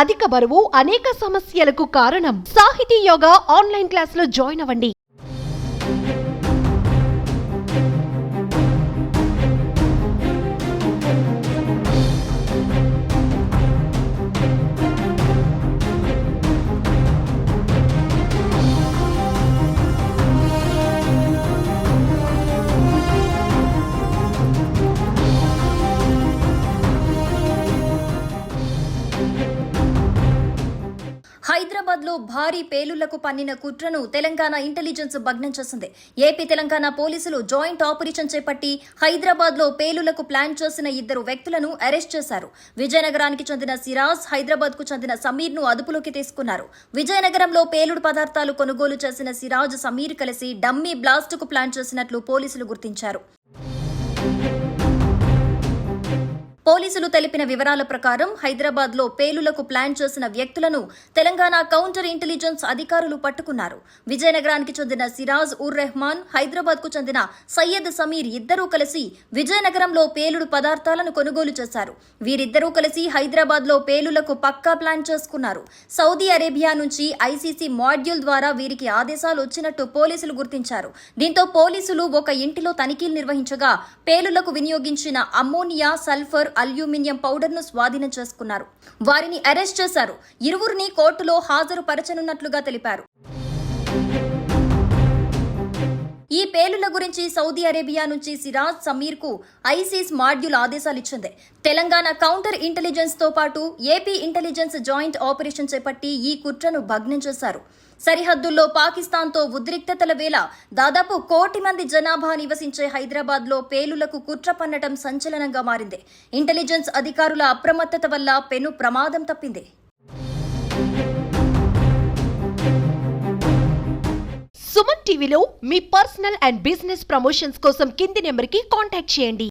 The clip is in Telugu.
అధిక బరువు అనేక సమస్యలకు కారణం. సాహితీ యోగా ఆన్లైన్ క్లాసులో జాయిన్ అవ్వండి. హైదరాబాద్ లో భారీ పేలుళ్లకు పన్నిన కుట్రను తెలంగాణ ఇంటెలిజెన్స్ భగ్నం చేసింది. ఏపీ తెలంగాణ పోలీసులు జాయింట్ ఆపరేషన్ చేపట్టి హైదరాబాద్ లో పేలుళ్లకు ప్లాన్ చేసిన 2 వ్యక్తులను అరెస్ట్ చేశారు. విజయనగరానికి చెందిన సిరాజ్, హైదరాబాద్ కు చెందిన సమీర్ ను అదుపులోకి తీసుకున్నారు. విజయనగరంలో పేలుడు పదార్థాలు కొనుగోలు చేసిన సిరాజ్, సమీర్ కలిసి డమ్మీ బ్లాస్ట్ కు ప్లాన్ చేసినట్లు పోలీసులు గుర్తించారు. పోలీసులు తెలిపిన వివరాల ప్రకారం హైదరాబాద్ లో పేలులకు ప్లాన్ చేసిన వ్యక్తులను తెలంగాణ కౌంటర్ ఇంటెలిజెన్స్ అధికారులు పట్టుకున్నారు. విజయనగరానికి చెందిన సిరాజ్ ఉర్ రెహమాన్, హైదరాబాద్ కు చెందిన సయ్యద్ సమీర్ ఇద్దరూ కలిసి విజయనగరంలో పేలుడు పదార్థాలను కొనుగోలు చేశారు. వీరిద్దరూ కలిసి హైదరాబాద్ లో పేలులకు పక్కా ప్లాన్ చేసుకున్నారు. సౌదీ అరేబియా నుంచి ఐసీసీ మాడ్యూల్ ద్వారా వీరికి ఆదేశాలు వచ్చినట్టు పోలీసులు గుర్తించారు. దీంతో పోలీసులు ఒక ఇంటిలో తనిఖీలు నిర్వహించగా పేలులకు వినియోగించిన అమ్మోనియా, సల్ఫర్, అల్యూమినియం పౌడర్ ను స్వాధీనం చేసుకున్నారు. వారిని అరెస్ట్ చేశారు. ఇరువురిని కోర్టులో హాజరుపరచనున్నట్లుగా తెలిపారు. ఈ పేలుల గురించి సౌదీ అరేబియా నుంచి సిరాజ్, సమీర్ కు ఐసీస్ మాడ్యూల్ ఆదేశాలిచ్చింది. తెలంగాణ కౌంటర్ ఇంటెలిజెన్స్ తో పాటు ఏపీ ఇంటెలిజెన్స్ జాయింట్ ఆపరేషన్ చేపట్టి ఈ కుట్రను భగ్నం చేశారు. సరిహద్దుల్లో పాకిస్తాన్తో ఉద్రిక్తతల వేళ దాదాపు 1 కోటి మంది జనాభా నివసించే హైదరాబాద్ లో పేలులకు కుట్ర పన్నటం సంచలనంగా మారింది. ఇంటెలిజెన్స్ అధికారుల అప్రమత్తత వల్ల పెను ప్రమాదం తప్పింది. సుమన్ టీవీలో మీ పర్సనల్ అండ్ బిజినెస్ ప్రమోషన్స్ కోసం కింది నెంబర్కి కాంటాక్ట్ చేయండి.